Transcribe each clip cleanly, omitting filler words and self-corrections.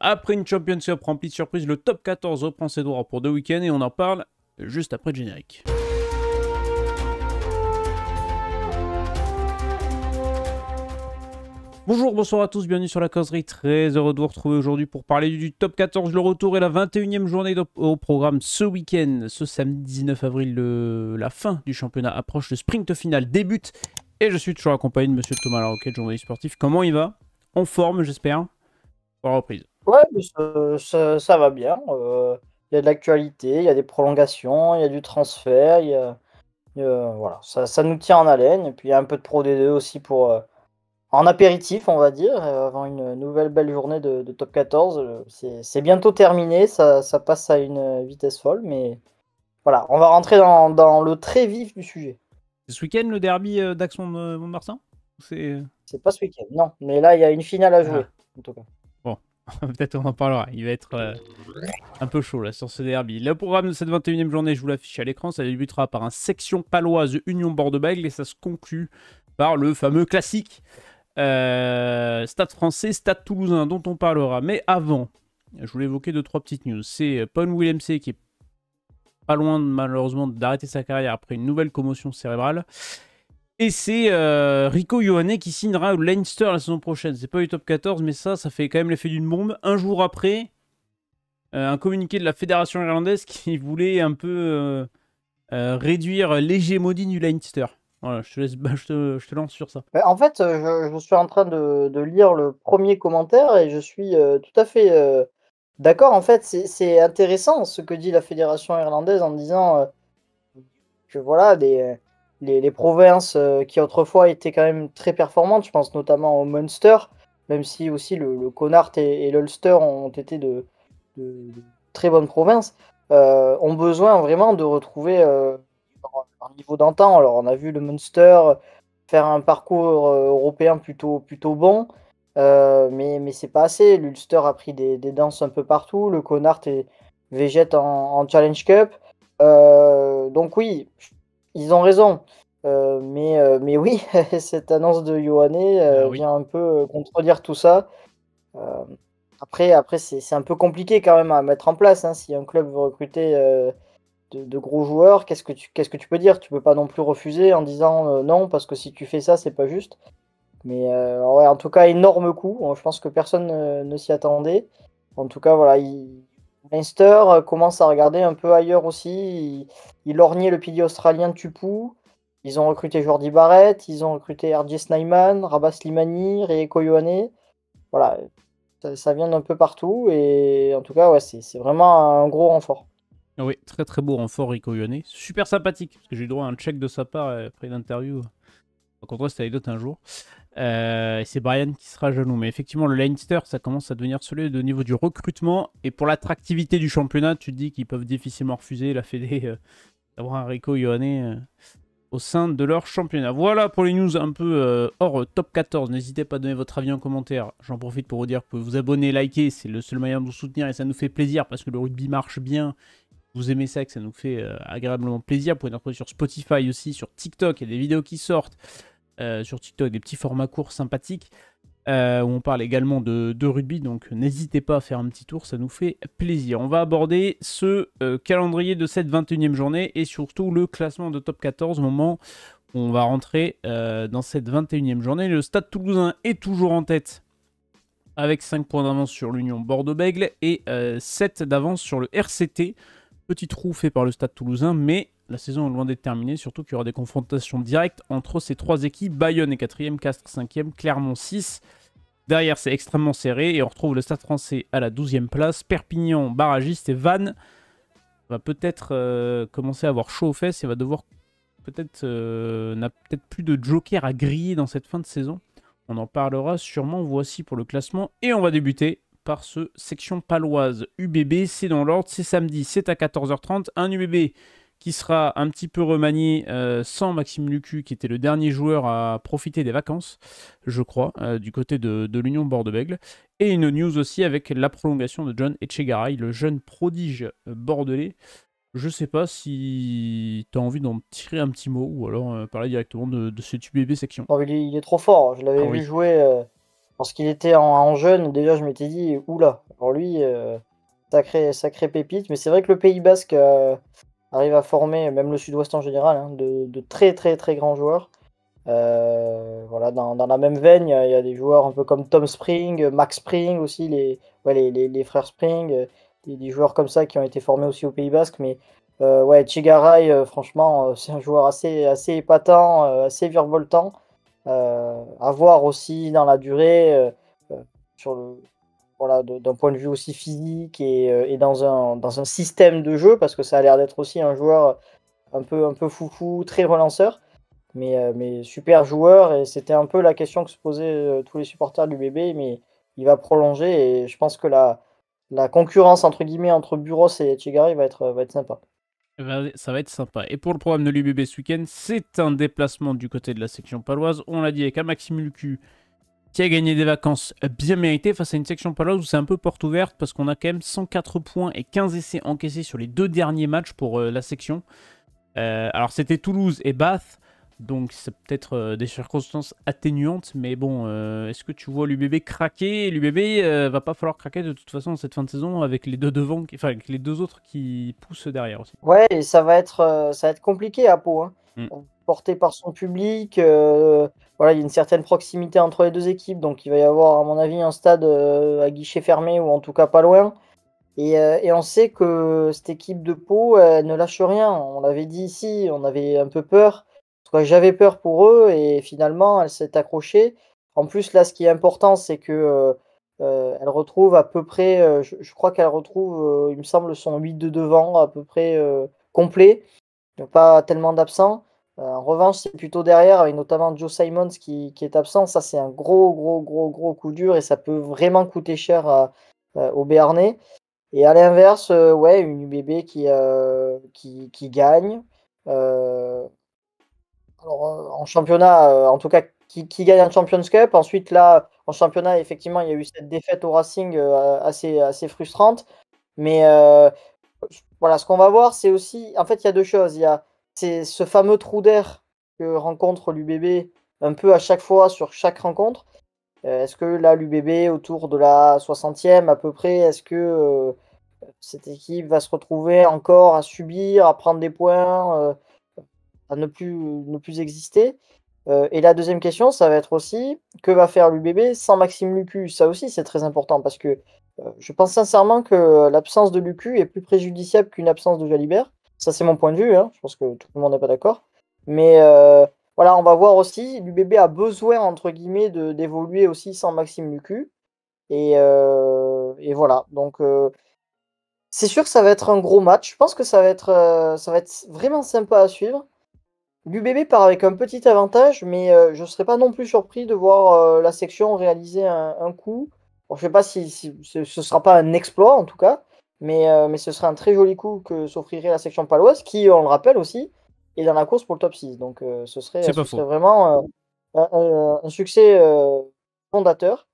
Après une Champions Cup remplie de surprises, le top 14 reprend ses droits pour 2 week-ends et on en parle juste après le générique. Bonjour, bonsoir à tous, bienvenue sur la causerie. Très heureux de vous retrouver aujourd'hui pour parler du top 14, le retour et la 21e journée au programme ce week-end. Ce samedi 19 avril, la fin du championnat approche, le sprint final débute. Et je suis toujours accompagné de monsieur Thomas Larroquette, journaliste sportif. Comment il va? En forme, j'espère, pour la reprise. Ouais, mais ça va bien. Il y a de l'actualité, il y a des prolongations, il y a du transfert, voilà, ça nous tient en haleine. Et puis il y a un peu de Pro D2 aussi pour en apéritif, on va dire, avant une nouvelle belle journée de top 14. C'est bientôt terminé, ça passe à une vitesse folle, mais voilà, on va rentrer dans le très vif du sujet. C'est ce week-end le derby d'Aixon-Montmarsan? C'est pas ce week-end, non, mais là il y a une finale à jouer, en tout cas. Bon, peut-être on en parlera. Il va être un peu chaud là sur ce derby. Le programme de cette 21e journée, je vous l'affiche à l'écran. Ça débutera par un section paloise Union Bordeaux-Bègles et ça se conclut par le fameux classique Stade français, Stade toulousain dont on parlera. Mais avant, je voulais évoquer 2-3 petites news. C'est Paul Willemse qui est pas loin malheureusement d'arrêter sa carrière après une nouvelle commotion cérébrale. Et c'est Rico Ioane qui signera Leinster la saison prochaine. C'est pas du top 14, mais ça fait quand même l'effet d'une bombe. Un jour après, un communiqué de la fédération irlandaise qui voulait un peu réduire l'hégémonie du Leinster. Voilà, je te lance sur ça. En fait, je suis en train de lire le premier commentaire et je suis tout à fait d'accord. En fait, c'est intéressant ce que dit la fédération irlandaise en disant que voilà, les provinces qui autrefois étaient quand même très performantes, je pense notamment au Munster, même si aussi le Connacht et l'Ulster ont été de très bonnes provinces, ont besoin vraiment de retrouver leur niveau d'antan. Alors, on a vu le Munster faire un parcours européen plutôt bon, mais c'est pas assez. L'Ulster a pris des danses un peu partout. Le Connacht végète en Challenge Cup. Donc oui, ils ont raison. Mais oui, cette annonce de Ioane Oui. vient un peu contredire tout ça. Après c'est un peu compliqué quand même à mettre en place, hein. Si un club veut recruter de gros joueurs, qu'est-ce que tu peux dire? Tu peux pas non plus refuser en disant non, parce que si tu fais ça, c'est pas juste. Mais ouais, en tout cas, énorme coup. Je pense que personne ne s'y attendait. En tout cas, voilà, Leinster commence à regarder un peu ailleurs aussi. Il lorgnait le pilier australien Tupou. Ils ont recruté Jordi Barrett, ils ont recruté RJ Snyman, Rabah Slimani, Reeko Ioane. Voilà, ça vient d'un peu partout. Et en tout cas, ouais, c'est vraiment un gros renfort. Oui, très très beau renfort Rico Ioane. Super sympathique, parce que j'ai eu droit à un check de sa part après l'interview. On rencontrer cette anecdote un jour. Et c'est Brian qui sera jaloux. Mais effectivement, le Leinster, ça commence à devenir solide au niveau du recrutement. Et pour l'attractivité du championnat, tu te dis qu'ils peuvent difficilement refuser la Fédé d'avoir un Rico Ioane au sein de leur championnat. Voilà pour les news un peu hors top 14. N'hésitez pas à donner votre avis en commentaire. J'en profite pour vous dire que vous pouvez vous abonner, liker. C'est le seul moyen de vous soutenir et ça nous fait plaisir parce que le rugby marche bien. Vous aimez ça, que ça nous fait agréablement plaisir. Vous pouvez nous retrouver sur Spotify aussi, sur TikTok. Il y a des vidéos qui sortent sur TikTok, des petits formats courts sympathiques où on parle également de rugby. Donc n'hésitez pas à faire un petit tour, ça nous fait plaisir. On va aborder ce calendrier de cette 21e journée et surtout le classement de top 14 au moment où on va rentrer dans cette 21e journée. Le Stade Toulousain est toujours en tête avec 5 points d'avance sur l'Union Bordeaux-Bègles et 7 d'avance sur le RCT. Petit trou fait par le Stade Toulousain, mais la saison est loin d'être terminée, surtout qu'il y aura des confrontations directes entre ces trois équipes. Bayonne est 4e, Castres 5e, Clermont 6. Derrière, c'est extrêmement serré et on retrouve le Stade français à la 12e place. Perpignan, barragiste, et Vannes va peut-être commencer à avoir chaud aux fesses et va devoir n'a peut-être plus de joker à griller dans cette fin de saison. On en parlera sûrement, voici pour le classement. Et on va débuter par ce section paloise UBB, c'est dans l'ordre, c'est samedi, c'est à 14h30, un UBB qui sera un petit peu remanié sans Maxime Lucu, qui était le dernier joueur à profiter des vacances, je crois, du côté de l'Union Bordeaux-Bègles, et une news aussi avec la prolongation de John Etchegaray, le jeune prodige bordelais. Je sais pas si tu as envie d'en tirer un petit mot, ou alors parler directement de cette UBB section. Oh, il est trop fort. Je l'avais vu jouer lorsqu'il était en jeune, déjà je m'étais dit: «Ouh alors lui, sacré pépite». Mais c'est vrai que le Pays basque, arrive à former, même le Sud-Ouest en général, hein, de très, très, très grands joueurs. Voilà, dans la même veine, il y a des joueurs un peu comme Tom Spring, Max Spring aussi, les frères Spring, des joueurs comme ça qui ont été formés aussi au Pays basque. Mais ouais, Tchegaray, franchement, c'est un joueur assez épatant, assez virevoltant. À voir aussi dans la durée, sur le voilà, d'un point de vue aussi physique et dans un système de jeu, parce que ça a l'air d'être aussi un joueur un peu foufou, très relanceur, mais super joueur. Et c'était un peu la question que se posaient, tous les supporters du l'UBB. Mais il va prolonger et je pense que la «concurrence» entre guillemets entre Buros et Etchegaray va être sympa. Ça va être sympa. Et pour le programme de l'UBB ce week-end, c'est un déplacement du côté de la section paloise. On l'a dit avec un Maxime Lucu qui a gagné des vacances bien méritées face à une section paloise où c'est un peu porte ouverte parce qu'on a quand même 104 points et 15 essais encaissés sur les 2 derniers matchs pour la section. Alors c'était Toulouse et Bath, donc c'est peut-être des circonstances atténuantes, mais bon, est-ce que tu vois l'UBB craquer? L'UBB va pas falloir craquer de toute façon en cette fin de saison avec les deux devant, enfin avec les deux autres qui poussent derrière aussi. Ouais, et ça va être compliqué à Pau, hein. Mm. Porté par son public, voilà, il y a une certaine proximité entre les 2 équipes, donc il va y avoir à mon avis un stade, à guichet fermé ou en tout cas pas loin. Et on sait que cette équipe de Pau, elle ne lâche rien. On l'avait dit ici, on avait un peu peur. En tout cas, j'avais peur pour eux et finalement, elle s'est accrochée. En plus, là, ce qui est important, c'est que, elle retrouve à peu près, je crois qu'elle retrouve, il me semble, son 8 de devant à peu près, complet. Il y a pas tellement d'absents. En revanche, c'est plutôt derrière avec notamment Joe Simons qui est absent. Ça, c'est un gros, gros, gros, gros coup dur et ça peut vraiment coûter cher aux Béarnais. Et à l'inverse, ouais, une UBB qui gagne, heu, alors, en championnat, en tout cas qui gagne un Champions Cup. Ensuite là, en championnat, effectivement, il y a eu cette défaite au Racing, assez frustrante. Mais, voilà, ce qu'on va voir, c'est aussi en fait, il y a 2 choses. Il y a c'est ce fameux trou d'air que rencontre l'UBB un peu à chaque fois sur chaque rencontre. Est-ce que là, l'UBB autour de la 60e à peu près, est-ce que, cette équipe va se retrouver encore à subir, à prendre des points, à ne plus exister? Et la deuxième question, ça va être aussi, que va faire l'UBB sans Maxime Lucu? Ça aussi, c'est très important parce que, je pense sincèrement que l'absence de Lucu est plus préjudiciable qu'une absence de Jalibert. Ça, c'est mon point de vue, hein, je pense que tout le monde n'est pas d'accord. Mais, voilà, on va voir aussi, l'UBB a «besoin» entre guillemets d'évoluer aussi sans Maxime Lucu. Et voilà, donc, c'est sûr que ça va être un gros match. Je pense que ça va être vraiment sympa à suivre. L'UBB part avec un petit avantage, mais je ne serais pas non plus surpris de voir, la section réaliser un coup. Bon, je sais pas si ce sera pas un exploit en tout cas, mais ce serait un très joli coup que s'offrirait la section paloise qui, on le rappelle aussi, est dans la course pour le top 6. Donc ce serait C'est ce pas serait faux. vraiment, un succès, fondateur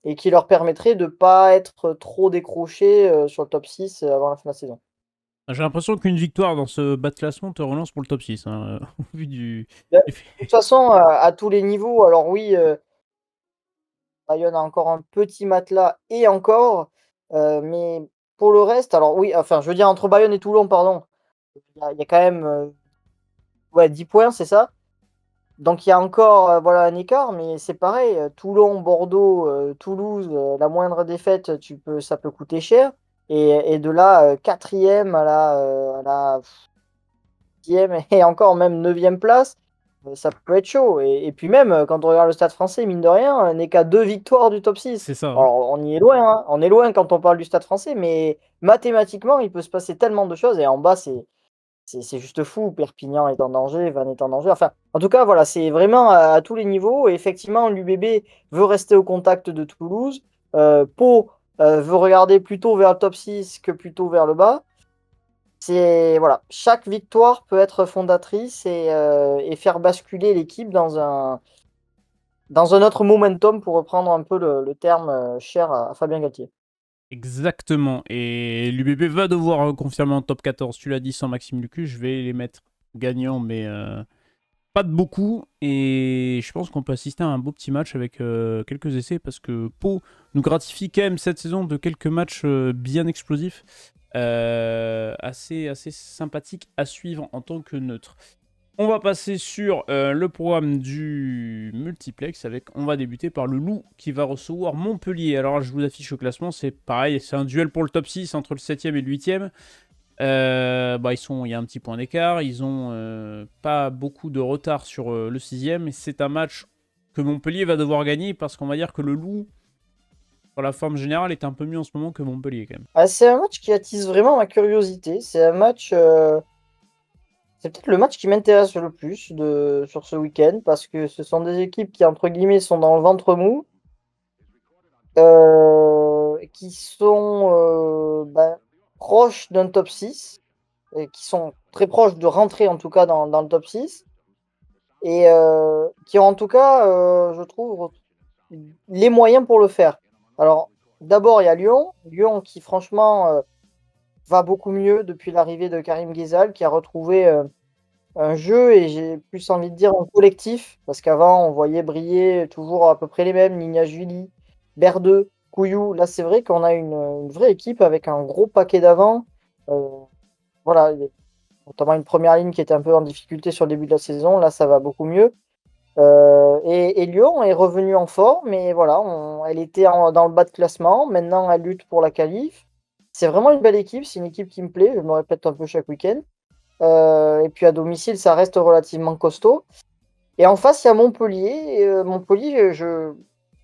et qui leur permettrait de pas être trop décrochés, sur le top 6 avant la fin de la saison. J'ai l'impression qu'une victoire dans ce bas de classement te relance pour le top 6, hein, au vu du... Bah, de toute façon, à tous les niveaux, alors oui, Bayonne a encore un petit matelas et encore, mais pour le reste, alors oui, enfin, je veux dire entre Bayonne et Toulon, pardon, il y a quand même, ouais, 10 points, c'est ça? Donc il y a encore, voilà, un écart, mais c'est pareil, Toulon, Bordeaux, Toulouse, la moindre défaite, ça peut coûter cher. Et de là, 4e à la 10e et encore même 9e place, ça peut être chaud. Et puis même, quand on regarde le Stade Français, mine de rien, on n'est qu'à 2 victoires du top 6. C'est ça, hein. Alors on y est loin, hein, on est loin quand on parle du Stade Français, mais mathématiquement, il peut se passer tellement de choses et en bas, c'est juste fou. Perpignan est en danger, Vannes est en danger. Enfin, en tout cas, voilà, c'est vraiment à tous les niveaux. Et effectivement, l'UBB veut rester au contact de Toulouse. Pau veut regarder plutôt vers le top 6 que plutôt vers le bas. C'est voilà, chaque victoire peut être fondatrice et faire basculer l'équipe dans un autre momentum, pour reprendre un peu le terme cher à Fabien Galtier. Exactement. Et l'UBB va devoir confirmer en top 14. Tu l'as dit sans Maxime Lucu, je vais les mettre gagnants, mais pas de beaucoup, et je pense qu'on peut assister à un beau petit match avec quelques essais, parce que Pau nous gratifie quand même cette saison de quelques matchs bien explosifs, assez sympathiques à suivre en tant que neutre. On va passer sur le programme du multiplex, on va débuter par le Loup qui va recevoir Montpellier. Alors je vous affiche le classement, c'est pareil, c'est un duel pour le top 6 entre le 7e et le 8e. Il y a un petit point d'écart, ils ont pas beaucoup de retard sur le 6e, et c'est un match que Montpellier va devoir gagner, parce qu'on va dire que le Loup, pour la forme générale, est un peu mieux en ce moment que Montpellier quand même. Ah, c'est un match qui attise vraiment ma curiosité. C'est un match, c'est peut-être le match qui m'intéresse le plus sur ce week-end, parce que ce sont des équipes qui, entre guillemets, sont dans le ventre mou, qui sont proches d'un top 6, et qui sont très proches de rentrer en tout cas dans le top 6, et qui ont en tout cas, je trouve, les moyens pour le faire. Alors, d'abord, il y a Lyon. Lyon qui, franchement, va beaucoup mieux depuis l'arrivée de Karim Ghezal, qui a retrouvé un jeu, et j'ai plus envie de dire un collectif, parce qu'avant, on voyait briller toujours à peu près les mêmes, Nina Julie, Berdeux, Couillou. Là, c'est vrai qu'on a une vraie équipe avec un gros paquet d'avant. Euh, voilà, notamment une première ligne qui était un peu en difficulté sur le début de la saison. Là, ça va beaucoup mieux. Et Lyon est revenu en forme, mais voilà, elle était dans le bas de classement. Maintenant, elle lutte pour la qualif. C'est vraiment une belle équipe. C'est une équipe qui me plaît. Je me répète un peu chaque week-end. Et puis à domicile, ça reste relativement costaud. Et en face, il y a Montpellier. Montpellier,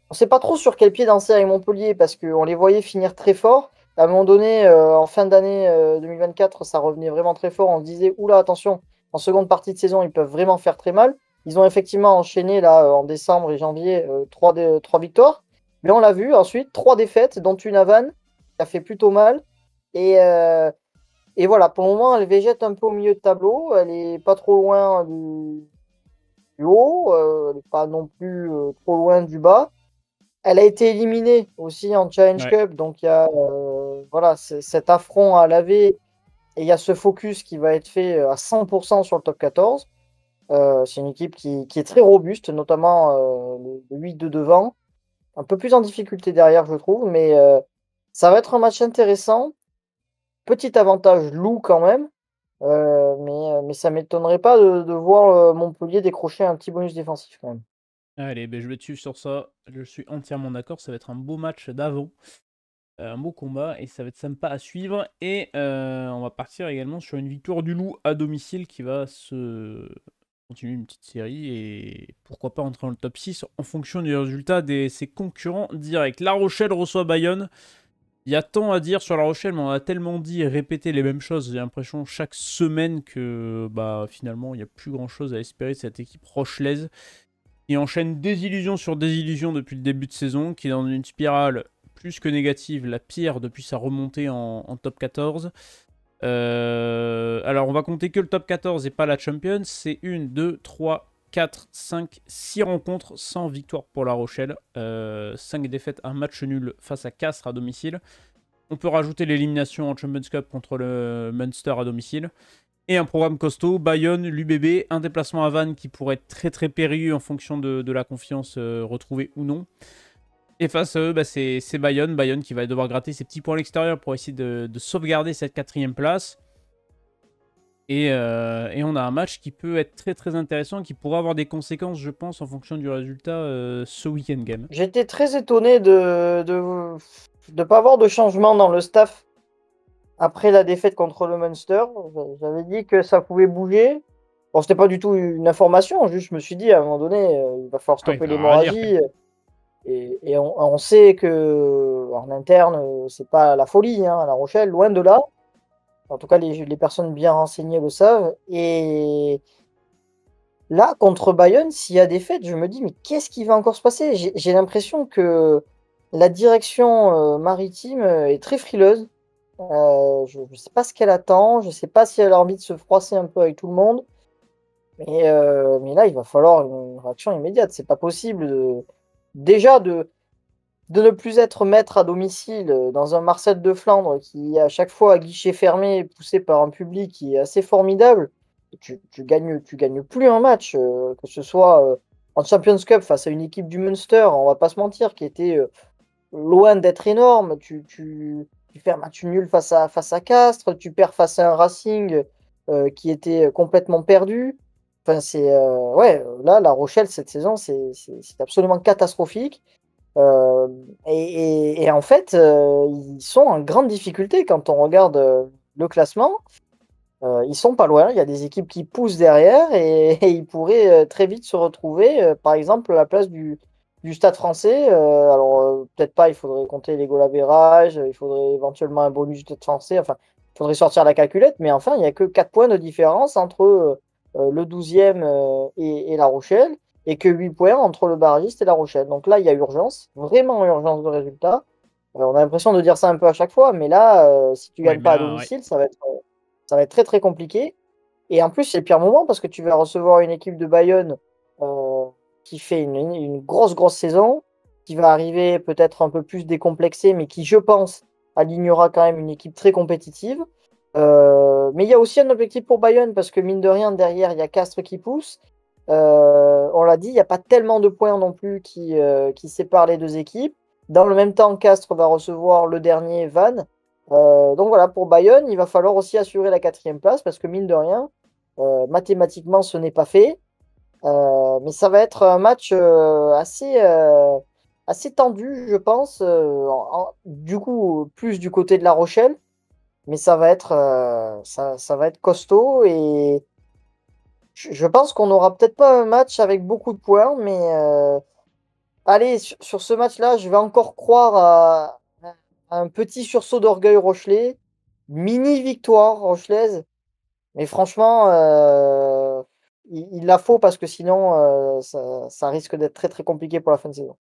on ne sait pas trop sur quel pied danser avec Montpellier, parce qu'on les voyait finir très fort. À un moment donné, en fin d'année 2024, ça revenait vraiment très fort. On se disait, oula, attention, en seconde partie de saison, ils peuvent vraiment faire très mal. Ils ont effectivement enchaîné là en décembre et janvier trois victoires. Mais on l'a vu ensuite, 3 défaites, dont une à Vannes, qui a fait plutôt mal. Et, et voilà, pour le moment, elle végète un peu au milieu de tableau. Elle est pas trop loin du haut. Elle n'est pas non plus trop loin du bas. Elle a été éliminée aussi en Challenge Ouais. Cup, donc il y a voilà, cet affront à laver, et il y a ce focus qui va être fait à 100% sur le top 14. C'est une équipe qui est très robuste, notamment le 8 de devant, un peu plus en difficulté derrière, je trouve, mais ça va être un match intéressant. Petit avantage Loup quand même, mais ça m'étonnerait pas de voir Montpellier décrocher un petit bonus défensif quand même. Allez, je vais te suivre sur ça, je suis entièrement d'accord, ça va être un beau match d'avant. Un beau combat, et ça va être sympa à suivre. Et on va partir également sur une victoire du Loup à domicile qui va se continuer une petite série, et pourquoi pas entrer dans le top 6 en fonction du résultat de ses concurrents directs. La Rochelle reçoit Bayonne. Il y a tant à dire sur La Rochelle, mais on a tellement dit et répété les mêmes choses, j'ai l'impression, chaque semaine, que finalement il n'y a plus grand chose à espérer de cette équipe rochelaise, qui enchaîne désillusion sur désillusion depuis le début de saison, qui est dans une spirale plus que négative, la pire depuis sa remontée en top 14. Alors, on va compter que le top 14 et pas la Champions. C'est 1, 2, 3, 4, 5, 6 rencontres sans victoire pour La Rochelle. 5 défaites, un match nul face à Castres à domicile. On peut rajouter l'élimination en Champions Cup contre le Munster à domicile. Et un programme costaud, Bayonne, l'UBB, un déplacement à Vannes qui pourrait être très très périlleux en fonction de la confiance retrouvée ou non. Et face à eux, c'est Bayonne. Bayonne qui va devoir gratter ses petits points à l'extérieur pour essayer de sauvegarder cette 4e place. Et on a un match qui peut être très très intéressant, qui pourrait avoir des conséquences, je pense, en fonction du résultat ce week-end game. J'étais très étonné de pas avoir de changement dans le staff après la défaite contre le Munster. J'avais dit que ça pouvait bouger. Bon, c'était pas du tout une information, juste je me suis dit à un moment donné, il va falloir Ouais, stopper ça va dire. l'hémorragie. Et on sait que en interne, c'est pas la folie hein, à La Rochelle, loin de là. En tout cas, les personnes bien renseignées le savent. Et là, contre Bayonne, s'il y a défaite, je me dis, mais qu'est-ce qui va encore se passer? J'ai l'impression que la direction maritime est très frileuse. Je ne sais pas ce qu'elle attend. Je ne sais pas si elle a envie de se froisser un peu avec tout le monde. Mais là, il va falloir une réaction immédiate. C'est pas possible déjà de ne plus être maître à domicile dans un Marcel de Flandre qui, à chaque fois, à guichet fermé, est poussé par un public qui est assez formidable. tu gagnes plus un match, que ce soit en Champions Cup face à une équipe du Munster, on va pas se mentir, qui était loin d'être énorme. Tu fais un match nul face à Castres, tu perds face à un Racing qui était complètement perdu. Enfin, ouais, là, La Rochelle, cette saison, c'est absolument catastrophique. Et en fait, ils sont en grande difficulté quand on regarde le classement. Ils sont pas loin, il y a des équipes qui poussent derrière et ils pourraient très vite se retrouver, par exemple, à la place du Stade français. Alors, peut-être pas, il faudrait compter les goals average, il faudrait éventuellement un bonus du Stade français, enfin, il faudrait sortir la calculette, mais enfin, il n'y a que 4 points de différence entre le 12e et La Rochelle, et que 8 points entre le barragiste et La Rochelle. Donc là, il y a urgence, vraiment urgence de résultat. On a l'impression de dire ça un peu à chaque fois, mais là, si tu Ouais, gagnes mais pas à là, ouais. domicile, ça va être très très compliqué. Et en plus, c'est le pire moment parce que tu vas recevoir une équipe de Bayonne euh, qui fait une grosse saison, qui va arriver peut-être un peu plus décomplexée, mais qui, je pense, alignera quand même une équipe très compétitive. Mais il y a aussi un objectif pour Bayonne parce que mine de rien, derrière, il y a Castres qui pousse. On l'a dit, il n'y a pas tellement de points non plus qui séparent les deux équipes. Dans le même temps, Castres va recevoir le dernier Vannes. Donc voilà, pour Bayonne, il va falloir aussi assurer la 4e place parce que mine de rien, mathématiquement, ce n'est pas fait. Mais ça va être un match assez tendu, je pense. Du coup, plus du côté de La Rochelle, mais ça va être costaud et je pense qu'on n'aura peut-être pas un match avec beaucoup de points, mais allez, sur ce match-là, je vais encore croire à un petit sursaut d'orgueil rochelais, mini victoire rochelaise, mais franchement, il la faut parce que sinon, ça risque d'être très très compliqué pour la fin de saison.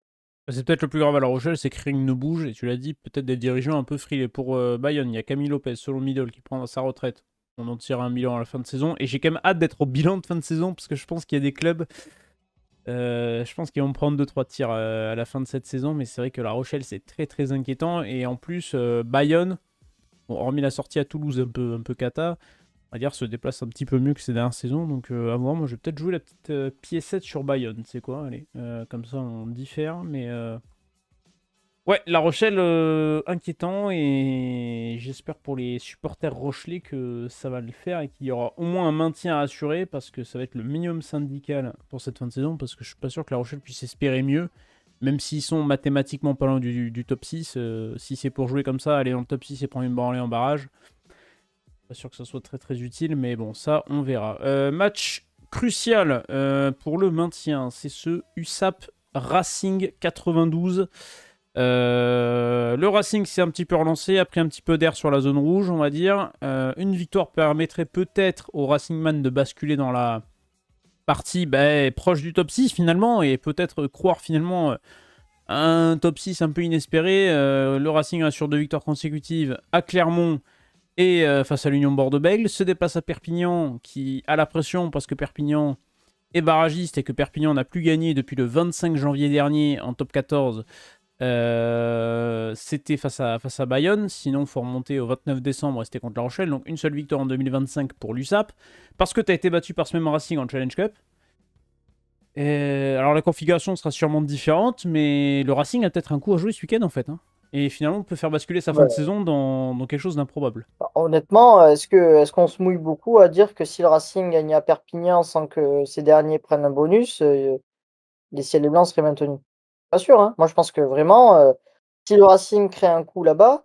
C'est peut-être le plus grave à La Rochelle, c'est que rien ne bouge, et tu l'as dit, peut-être des dirigeants un peu frilés. Pour Bayonne, il y a Camille Lopez, selon Middle, qui prend sa retraite. On en tire un bilan à la fin de saison, et j'ai quand même hâte d'être au bilan de fin de saison, parce que je pense qu'il y a des clubs, je pense qu'ils vont prendre 2-3 tirs à la fin de cette saison, mais c'est vrai que La Rochelle, c'est très très inquiétant, et en plus, Bayonne, bon, hormis la sortie à Toulouse un peu cata, on va dire, se déplace un petit peu mieux que ces dernières saisons. Donc, à voir, moi, je vais peut-être jouer la petite piécette sur Bayonne. C'est quoi? Allez, comme ça, on diffère. Mais ouais, La Rochelle, inquiétant. Et j'espère pour les supporters rochelais que ça va le faire et qu'il y aura au moins un maintien à assurer parce que ça va être le minimum syndical pour cette fin de saison. Parce que je suis pas sûr que La Rochelle puisse espérer mieux. Même s'ils sont mathématiquement pas loin du top 6, si c'est pour jouer comme ça, aller dans le top 6 et prendre une branlée en barrage, pas sûr que ça soit très très utile, mais bon, ça, on verra. Match crucial pour le maintien, c'est ce USAP Racing 92. Le Racing s'est un petit peu relancé, a pris un petit peu d'air sur la zone rouge, on va dire. Une victoire permettrait peut-être au Racingman de basculer dans la partie proche du top 6 finalement, et peut-être croire finalement un top 6 un peu inespéré. Le Racing assure 2 victoires consécutives à Clermont et face à l'Union Bordeaux-Bègles, se déplace à Perpignan qui a la pression parce que Perpignan est barragiste et que Perpignan n'a plus gagné depuis le 25 janvier dernier en top 14. C'était face à Bayonne, sinon il faut remonter au 29 décembre et c'était contre La Rochelle, donc une seule victoire en 2025 pour l'USAP, parce que tu as été battu par ce même Racing en Challenge Cup. Alors la configuration sera sûrement différente, mais le Racing a peut-être un coup à jouer ce week-end en fait. Hein. Et finalement, on peut faire basculer sa fin de Ouais. saison dans quelque chose d'improbable. Honnêtement, est-ce qu'on se mouille beaucoup à dire que si le Racing gagne à Perpignan sans que ces derniers prennent un bonus, les ciels et blancs seraient maintenus? Pas sûr, hein. Moi, je pense que vraiment, si le Racing crée un coup là-bas,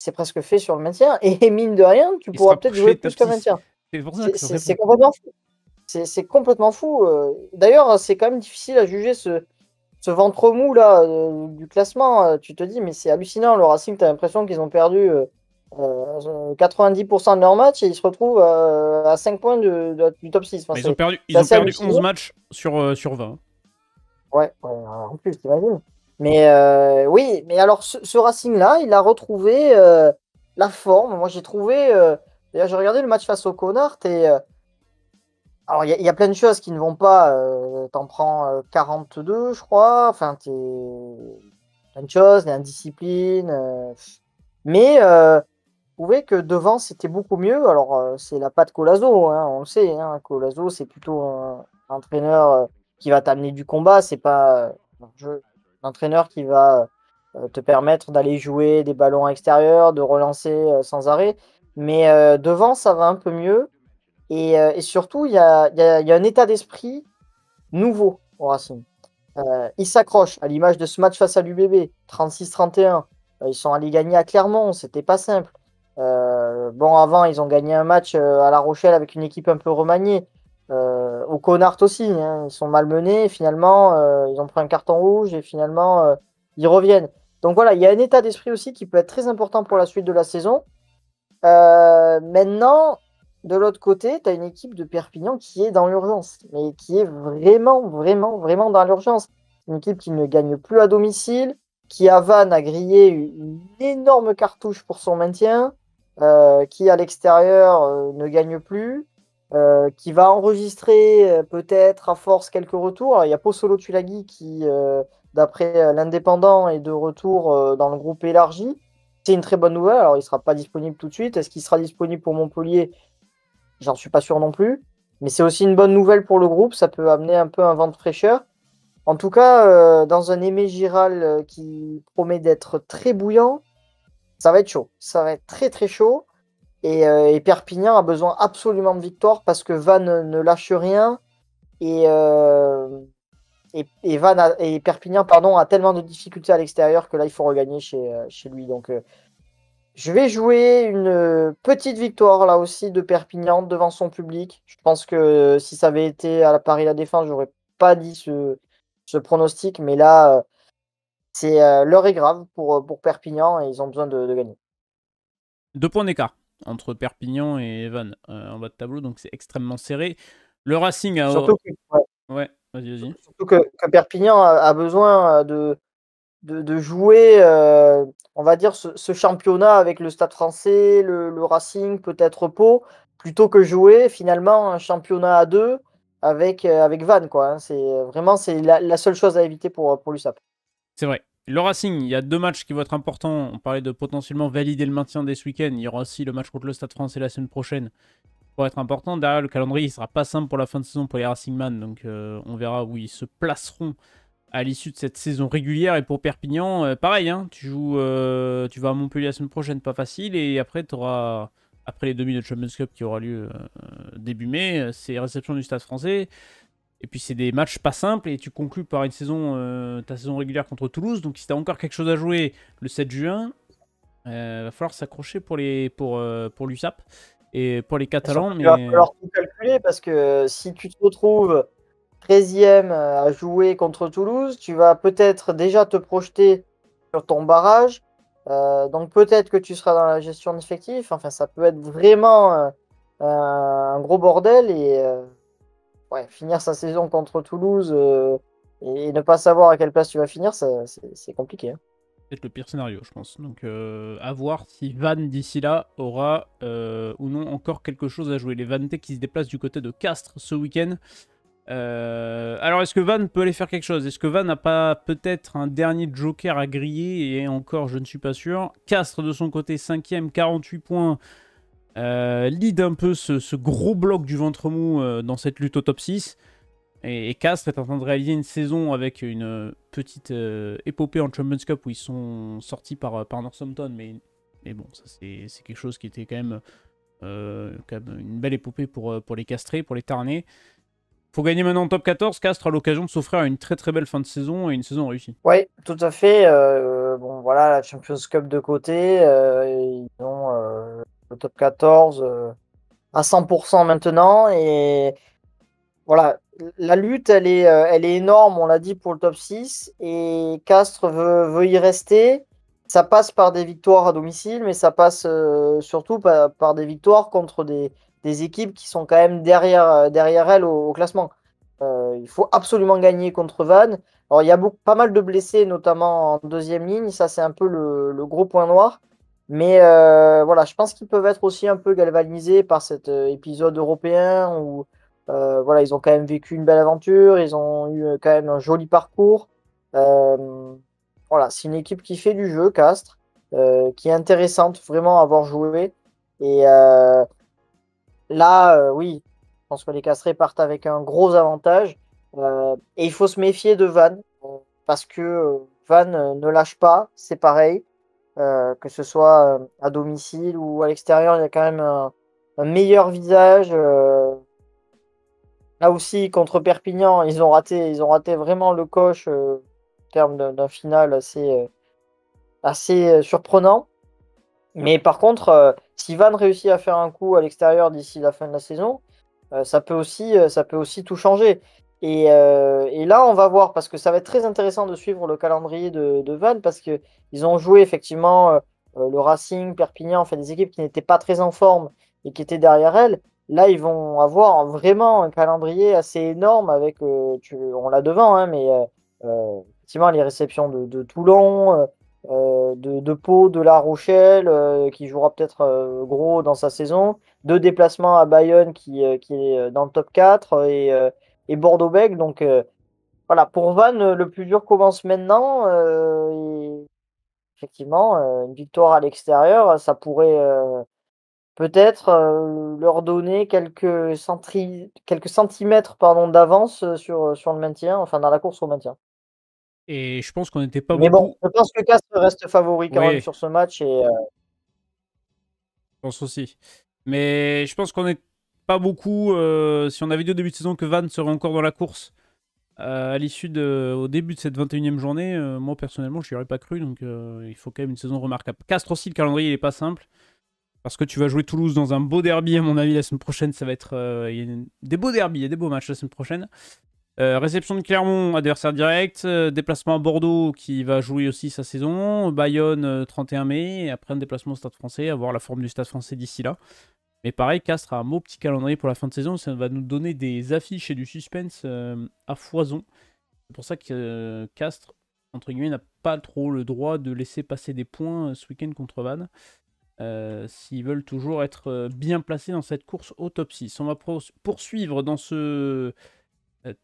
c'est presque fait sur le maintien. Et mine de rien, tu Il se pourras peut-être jouer rapprocher de plus top qu'un 6. maintien. C'est pour ça que ça serait C'est bon. complètement fou. C'est complètement fou. D'ailleurs, c'est quand même difficile à juger ce ventre mou là du classement. Tu te dis, mais c'est hallucinant. Le Racing, tu as l'impression qu'ils ont perdu 90% de leur match et ils se retrouvent à 5 points du top 6. Enfin, Bah, c'est ils ont assez perdu 11 hallucinant. matchs sur 20. Ouais, ouais, en plus, t'imagines. Mais oui, mais alors ce Racing-là, il a retrouvé la forme. Moi, j'ai trouvé. D'ailleurs, j'ai regardé le match face au Connard et alors, il y a plein de choses qui ne vont pas. T'en prends 42, je crois. Enfin, plein de choses, l'indiscipline. Mais trouvais que devant, c'était beaucoup mieux. Alors, c'est la patte Colazo, hein, on le sait. Hein, Colazo, c'est plutôt un entraîneur qui va t'amener du combat. C'est pas un entraîneur qui va te permettre d'aller jouer des ballons extérieurs, de relancer sans arrêt. Mais devant, ça va un peu mieux. Et surtout, il y a un état d'esprit nouveau au Racing. Ils s'accrochent à l'image de ce match face à l'UBB, 36-31. Ils sont allés gagner à Clermont, c'était pas simple. Bon, avant, ils ont gagné un match à La Rochelle avec une équipe un peu remaniée. Au Connard aussi, hein, ils sont malmenés. Finalement, ils ont pris un carton rouge et finalement, ils reviennent. Donc voilà, il y a un état d'esprit aussi qui peut être très important pour la suite de la saison. Maintenant, de l'autre côté, tu as une équipe de Perpignan qui est dans l'urgence, mais qui est vraiment, vraiment, vraiment dans l'urgence. Une équipe qui ne gagne plus à domicile, qui à Vannes a grillé une énorme cartouche pour son maintien, qui à l'extérieur ne gagne plus, qui va enregistrer peut-être à force quelques retours. Alors, il y a Pozzolo Tulagi qui, d'après l'Indépendant, est de retour dans le groupe élargi. C'est une très bonne nouvelle. Alors, il ne sera pas disponible tout de suite. Est-ce qu'il sera disponible pour Montpellier? J'en suis pas sûr non plus. Mais c'est aussi une bonne nouvelle pour le groupe. Ça peut amener un peu un vent de fraîcheur. En tout cas, dans un Aimé Giral qui promet d'être très bouillant, ça va être chaud. Ça va être très très chaud. Et Perpignan a besoin absolument de victoire parce que Vannes ne lâche rien. Et, et Perpignan pardon, a tellement de difficultés à l'extérieur que là, il faut regagner chez lui. Donc, je vais jouer une petite victoire là aussi de Perpignan devant son public. Je pense que si ça avait été à la Paris La Défense, j'aurais pas dit ce pronostic. Mais là, l'heure est grave pour Perpignan et ils ont besoin de gagner. 2 points d'écart entre Perpignan et Vannes en bas de tableau, donc c'est extrêmement serré. Le Racing a... Surtout que, ouais, Ouais, vas-y. surtout que Perpignan a besoin de jouer, on va dire, ce championnat avec le Stade français, le Racing, peut-être Pau, plutôt que jouer finalement un championnat à deux avec Vannes, quoi. Hein. C'est la seule chose à éviter pour l'USAP. C'est vrai. Le Racing, il y a 2 matchs qui vont être importants. On parlait de potentiellement valider le maintien dès ce week-end. Il y aura aussi le match contre le Stade français la semaine prochaine. Pour être important, derrière le calendrier, il sera pas simple pour la fin de saison pour les Racingman. Donc on verra où ils se placeront à l'issue de cette saison régulière. Et pour Perpignan, pareil, hein, tu vas à Montpellier la semaine prochaine, pas facile. Et après, tu auras, après les demi de Champions Cup qui aura lieu début mai, c'est réception du Stade français. Et puis c'est des matchs pas simples et tu conclus par une saison, ta saison régulière contre Toulouse. Donc si tu as encore quelque chose à jouer le 7 juin, va falloir s'accrocher pour l'USAP et pour les Et surtout Catalans. qu'il va Mais falloir tout calculer parce que si tu te retrouves 13e à jouer contre Toulouse, tu vas peut-être déjà te projeter sur ton barrage. Donc peut-être que tu seras dans la gestion d'effectifs. Enfin, ça peut être vraiment un gros bordel. Et ouais, finir sa saison contre Toulouse et ne pas savoir à quelle place tu vas finir, c'est compliqué. Hein. peut-être le pire scénario, je pense. Donc à voir si Vannes d'ici là aura ou non encore quelque chose à jouer. Les Vannetais qui se déplacent du côté de Castres ce week-end. Alors, est-ce que Van peut aller faire quelque chose? Est-ce que Van n'a pas peut-être un dernier joker à griller? Et encore, je ne suis pas sûr. Castres, de son côté, 5ème, 48 points. Lead un peu ce gros bloc du ventre mou dans cette lutte au top 6. Et Castres est en train de réaliser une saison avec une petite épopée en Champions Cup où ils sont sortis par Northampton. Mais bon, ça c'est quelque chose qui était quand même une belle épopée pour les Castrés, pour les Tarnais. Faut gagner maintenant en top 14. Castres a l'occasion de s'offrir une très très belle fin de saison et une saison réussie. Oui, tout à fait. Bon, voilà, la Champions Cup de côté. Ils ont le top 14 à 100% maintenant. Et voilà, la lutte, elle est énorme, on l'a dit, pour le top 6. Et Castres veut y rester. Ça passe par des victoires à domicile, mais ça passe surtout par des victoires contre des équipes qui sont quand même derrière elles au classement. Il faut absolument gagner contre Vannes. Alors, il y a pas mal de blessés, notamment en deuxième ligne. Ça, c'est un peu le gros point noir. Mais voilà, je pense qu'ils peuvent être aussi un peu galvanisés par cet épisode européen où voilà, ils ont quand même vécu une belle aventure. Ils ont eu quand même un joli parcours. Voilà, c'est une équipe qui fait du jeu, Castres. qui est intéressante vraiment à avoir joué. Et là, oui, je pense que les Castrés partent avec un gros avantage. Et il faut se méfier de Van, parce que Van ne lâche pas, c'est pareil. Que ce soit à domicile ou à l'extérieur, il y a quand même un meilleur visage. Là aussi, contre Perpignan, ils ont raté vraiment le coche en termes d'un final assez surprenant. Mais par contre, si Van réussit à faire un coup à l'extérieur d'ici la fin de la saison, ça peut aussi tout changer. Et là, on va voir, parce que ça va être très intéressant de suivre le calendrier de Vannes, parce qu'ils ont joué effectivement le Racing, Perpignan, enfin des équipes qui n'étaient pas très en forme et qui étaient derrière elles. Là, ils vont avoir vraiment un calendrier assez énorme avec, on l'a devant, hein, mais effectivement, les réceptions de Toulon, de Pau, de La Rochelle, qui jouera peut-être gros dans sa saison. Deux déplacements à Bayonne qui est dans le top 4 et Bordeaux-Bègles. Donc voilà, pour Vannes, le plus dur commence maintenant. Et effectivement, une victoire à l'extérieur, ça pourrait peut-être leur donner quelques centimètres pardon, d'avance sur le maintien, enfin dans la course au maintien. Et je pense qu'on n'était pas Mais bon, beaucoup. je pense que Castres reste favori quand même Oui, sur ce match. Et je pense aussi. Mais je pense qu'on n'est pas beaucoup. Si on avait dit au début de saison que Van serait encore dans la course à l'issue au début de cette 21e journée, moi personnellement, je n'y aurais pas cru. Donc il faut quand même une saison remarquable. Castres aussi, le calendrier, il est pas simple. Parce que tu vas jouer Toulouse dans un beau derby, à mon avis, la semaine prochaine. Ça va être. Il y a des beaux derbies, il y a des beaux matchs la semaine prochaine. Réception de Clermont, adversaire direct. Déplacement à Bordeaux qui va jouer aussi sa saison. Bayonne, 31 mai. Et après un déplacement au Stade français, à voir la forme du Stade français d'ici là. Mais pareil, Castres a un beau petit calendrier pour la fin de saison. Ça va nous donner des affiches et du suspense à foison. C'est pour ça que Castres, entre guillemets, n'a pas trop le droit de laisser passer des points ce week-end contre Vannes. S'ils veulent toujours être bien placés dans cette course au top 6. On va poursuivre dans ce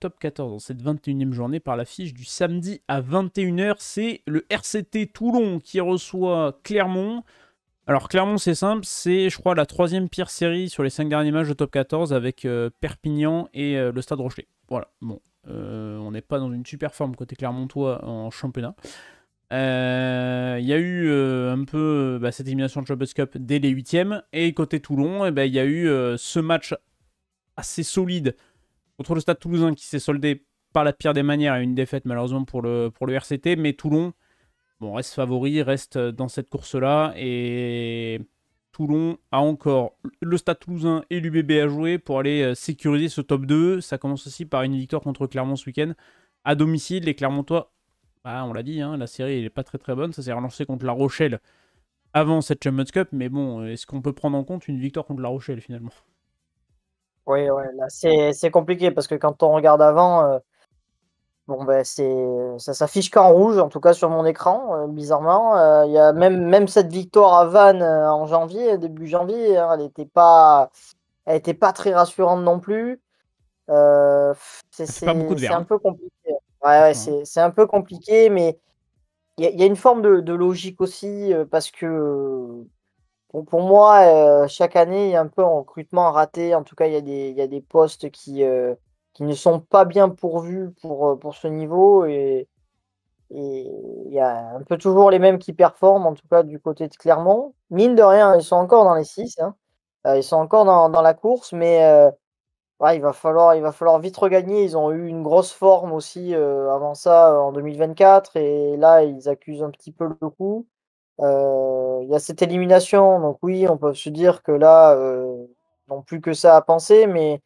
top 14, dans cette 21e journée, par l'affiche du samedi à 21h. C'est le RCT Toulon qui reçoit Clermont. Alors Clermont, c'est simple, c'est je crois la troisième pire série sur les 5 derniers matchs de top 14 avec Perpignan et le Stade Rochelet. Voilà, bon, on n'est pas dans une super forme côté Clermontois en championnat. Il y a eu un peu cette élimination de Champions Cup dès les 8e. Et côté Toulon, il y a eu ce match assez solide contre le Stade Toulousain qui s'est soldé par la pire des manières et une défaite malheureusement pour le RCT. Mais Toulon reste favori, reste dans cette course-là. Et Toulon a encore le Stade Toulousain et l'UBB à jouer pour aller sécuriser ce top 2. Ça commence aussi par une victoire contre Clermont ce week-end à domicile. Les Clermontois, on l'a dit, hein, la série n'est pas très très bonne. Ça s'est relancé contre La Rochelle avant cette Champions Cup. Mais bon, est-ce qu'on peut prendre en compte une victoire contre La Rochelle finalement? oui, ouais, là c'est compliqué parce que quand on regarde avant, bon ben ça s'affiche qu'en rouge, en tout cas sur mon écran, bizarrement. Il y a même cette victoire à Vannes en janvier, début janvier, hein, elle était pas très rassurante non plus. Ça fait pas beaucoup de C'est verre, un hein, peu compliqué. Ouais, franchement, hein. c'est un peu compliqué, mais il y a une forme de logique aussi, parce que pour moi, chaque année, il y a un peu un recrutement raté. En tout cas, il y a des postes qui ne sont pas bien pourvus pour ce niveau. Et il y a un peu toujours les mêmes qui performent, en tout cas du côté de Clermont. Mine de rien, ils sont encore dans les 6, hein. Ils sont encore dans la course, mais ouais, il va falloir vite regagner. Ils ont eu une grosse forme aussi avant ça en 2024 et là, ils accusent un petit peu le coup. Il y a cette élimination, donc oui, on peut se dire que là, ils n'ont plus que ça à penser, mais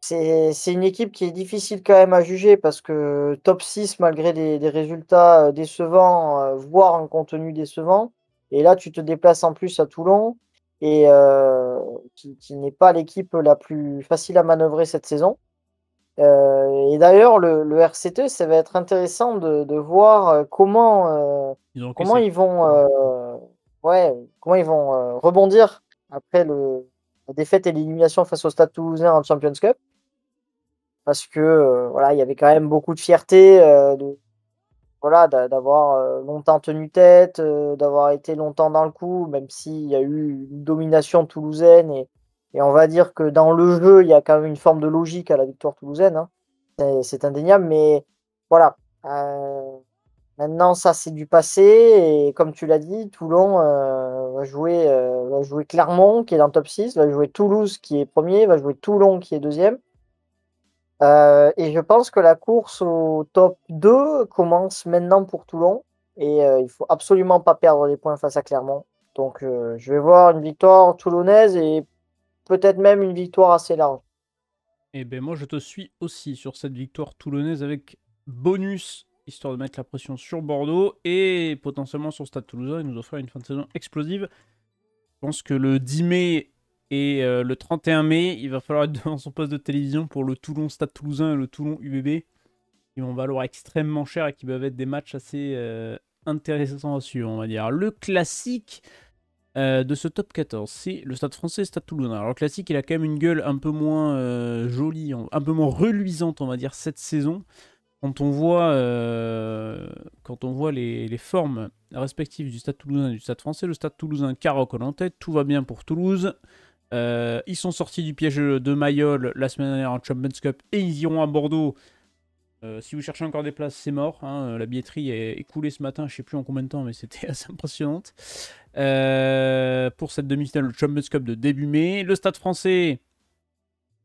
c'est une équipe qui est difficile quand même à juger parce que top 6 malgré des résultats décevants, voire un contenu décevant. Et là, tu te déplaces en plus à Toulon et qui n'est pas l'équipe la plus facile à manœuvrer cette saison. Et d'ailleurs, le RCT, ça va être intéressant de voir Ils ont comment encaissé. ils vont, ouais, comment ils vont rebondir après la défaite et l'élimination face au Stade Toulousain en Champions Cup. Parce que voilà, il y avait quand même beaucoup de fierté voilà, d'avoir longtemps tenu tête, d'avoir été longtemps dans le coup, même s'il y a eu une domination toulousaine et on va dire que dans le jeu, il y a quand même une forme de logique à la victoire toulousaine, hein. C'est indéniable, mais voilà. Maintenant, ça, c'est du passé et comme tu l'as dit, Toulon va jouer Clermont qui est dans le top 6, va jouer Toulouse qui est premier, va jouer Toulon qui est deuxième. Et je pense que la course au top 2 commence maintenant pour Toulon et il faut absolument pas perdre les points face à Clermont. Donc je vais voir une victoire toulonnaise et peut-être même une victoire assez large. Et ben moi je te suis aussi sur cette victoire toulonnaise avec bonus, histoire de mettre la pression sur Bordeaux et potentiellement sur Stade Toulousain et nous offrir une fin de saison explosive. Je pense que le 10 mai et le 31 mai, il va falloir être devant son poste de télévision pour le Toulon Stade Toulousain et le Toulon UBB. Qui vont valoir extrêmement cher et qui peuvent être des matchs assez intéressants à suivre, on va dire. Le classique de ce top 14, c'est le Stade Français et Stade Toulousain. Alors le classique, il a quand même une gueule un peu moins jolie, un peu moins reluisante, on va dire, cette saison. Quand on voit, les formes respectives du Stade Toulousain et du Stade Français, le Stade Toulousain caracole en tête, tout va bien pour Toulouse. Ils sont sortis du piège de Mayol la semaine dernière en Champions Cup et ils iront à Bordeaux. Si vous cherchez encore des places, c'est mort, hein. La billetterie est écoulée ce matin, je ne sais plus en combien de temps, mais c'était assez impressionnante. Pour cette demi-finale de Champions Cup de début mai. Le Stade Français,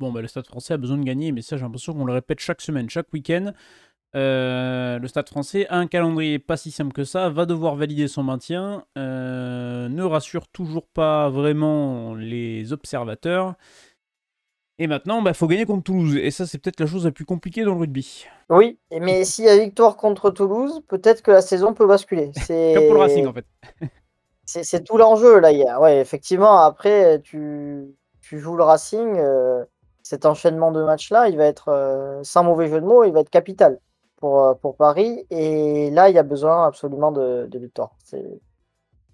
bon, bah, le Stade Français a besoin de gagner, mais ça j'ai l'impression qu'on le répète chaque semaine, chaque week-end. Le Stade Français a un calendrier pas si simple que ça, va devoir valider son maintien, ne rassure toujours pas vraiment les observateurs. Et maintenant, bah, faut gagner contre Toulouse. Et ça, c'est peut-être la chose la plus compliquée dans le rugby. Oui, mais s'il y a victoire contre Toulouse, peut-être que la saison peut basculer. Comme pour le Racing, en fait. C'est tout l'enjeu là. Ouais, effectivement, après, tu joues le Racing, cet enchaînement de matchs-là, il va être, sans mauvais jeu de mots, il va être capital pour Paris. Et là, il y a besoin absolument de victoire.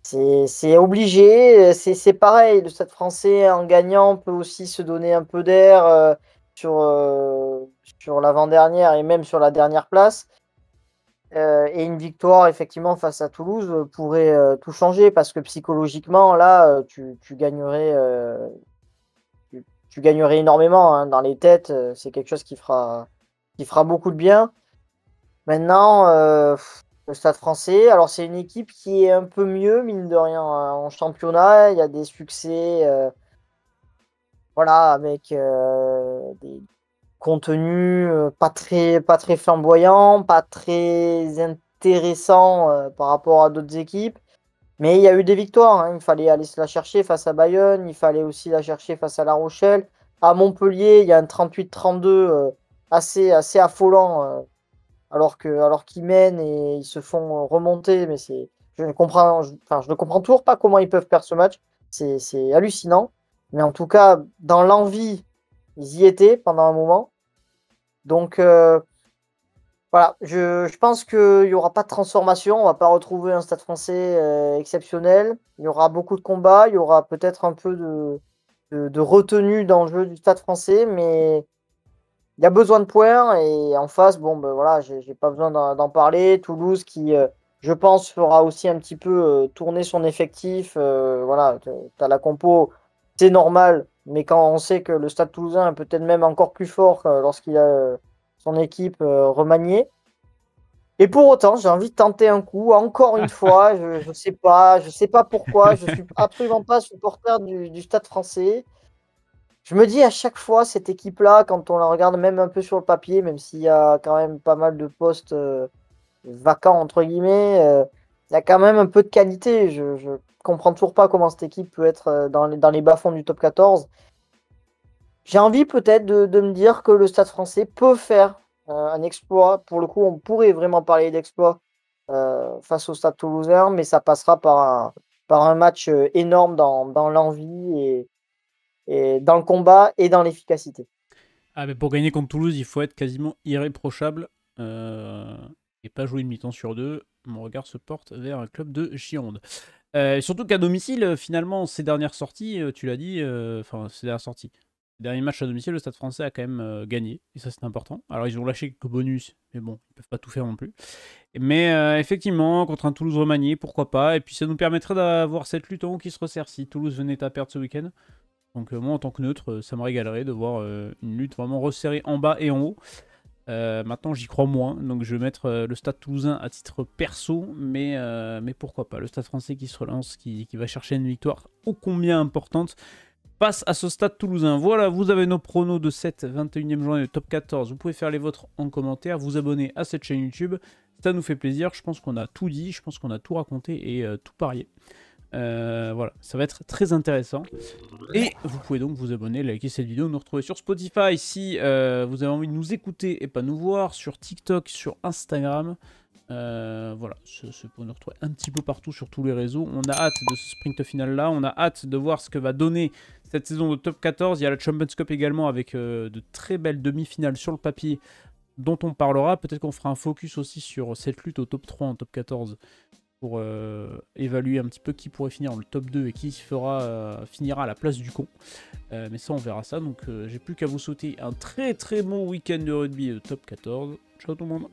C'est obligé. C'est pareil, le Stade Français, en gagnant, peut aussi se donner un peu d'air sur l'avant-dernière et même sur la dernière place. Et une victoire, effectivement, face à Toulouse pourrait tout changer parce que psychologiquement, là, tu gagnerais, tu gagnerais énormément hein, dans les têtes. C'est quelque chose qui fera beaucoup de bien. Maintenant, le Stade Français, alors c'est une équipe qui est un peu mieux, mine de rien, en championnat. Il y a des succès, voilà, avec des contenus pas très flamboyants, pas très intéressants par rapport à d'autres équipes. Mais il y a eu des victoires, hein. Il fallait aller se la chercher face à Bayonne, il fallait aussi la chercher face à La Rochelle. À Montpellier, il y a un 38-32 assez affolant. Alors qu'ils mènent et ils se font remonter, mais je ne comprends toujours pas comment ils peuvent perdre ce match. C'est hallucinant. Mais en tout cas, dans l'envie, ils y étaient pendant un moment. Donc voilà, je pense qu'il n'y aura pas de transformation. On va pas retrouver un Stade Français exceptionnel. Il y aura beaucoup de combats. Il y aura peut-être un peu de retenue dans le jeu du Stade Français, mais il y a besoin de points et en face, bon, ben voilà, j'ai pas besoin d'en parler. Toulouse qui, je pense, fera aussi un petit peu tourner son effectif. Voilà, tu as la compo, c'est normal, mais quand on sait que le Stade Toulousain est peut-être même encore plus fort lorsqu'il a son équipe remaniée. Et pour autant, j'ai envie de tenter un coup, encore une fois. Je sais pas pourquoi. Je suis absolument pas supporter du Stade Français. Je me dis à chaque fois, cette équipe-là, quand on la regarde même un peu sur le papier, même s'il y a quand même pas mal de postes vacants, entre guillemets, il y a quand même un peu de qualité. Je comprends toujours pas comment cette équipe peut être dans les bas-fonds du top 14. J'ai envie peut-être de me dire que le Stade Français peut faire un exploit. Pour le coup, on pourrait vraiment parler d'exploit face au Stade Toulousain, mais ça passera par un match énorme dans l'envie et dans le combat et dans l'efficacité. Ah, mais pour gagner contre Toulouse, il faut être quasiment irréprochable et pas jouer une mi-temps sur deux. Mon regard se porte vers un club de Gironde. Surtout qu'à domicile, finalement, ces dernières sorties, tu l'as dit, ces dernières sorties. Dernier match à domicile, le Stade Français a quand même gagné, et ça c'est important. Alors ils ont lâché quelques bonus, mais bon, ils peuvent pas tout faire non plus. Mais effectivement, contre un Toulouse remanié, pourquoi pas. Et puis ça nous permettrait d'avoir cette lutte en haut qui se resserre si Toulouse venait à perdre ce week-end. Donc moi en tant que neutre, ça me régalerait de voir une lutte vraiment resserrée en bas et en haut. Maintenant j'y crois moins, donc je vais mettre le Stade Toulousain à titre perso, mais pourquoi pas. Le Stade Français qui se relance, qui va chercher une victoire ô combien importante passe à ce Stade Toulousain. Voilà, vous avez nos pronos de cette 21e journée de top 14. Vous pouvez faire les vôtres en commentaire, vous abonner à cette chaîne YouTube. Ça nous fait plaisir, je pense qu'on a tout dit, je pense qu'on a tout raconté et tout parié. Voilà, ça va être très intéressant. Et vous pouvez donc vous abonner, liker cette vidéo, nous retrouver sur Spotify si vous avez envie de nous écouter et pas nous voir, sur TikTok, sur Instagram. Voilà, c'est pour nous retrouver un petit peu partout sur tous les réseaux. On a hâte de ce sprint final là, on a hâte de voir ce que va donner cette saison de top 14. Il y a la Champions Cup également avec de très belles demi-finales sur le papier dont on parlera. Peut-être qu'on fera un focus aussi sur cette lutte au top 3 en top 14 pour évaluer un petit peu qui pourrait finir dans le top 2 et qui finira à la place du con. Mais ça on verra ça, donc j'ai plus qu'à vous souhaiter un très très bon week-end de rugby top 14. Ciao tout le monde.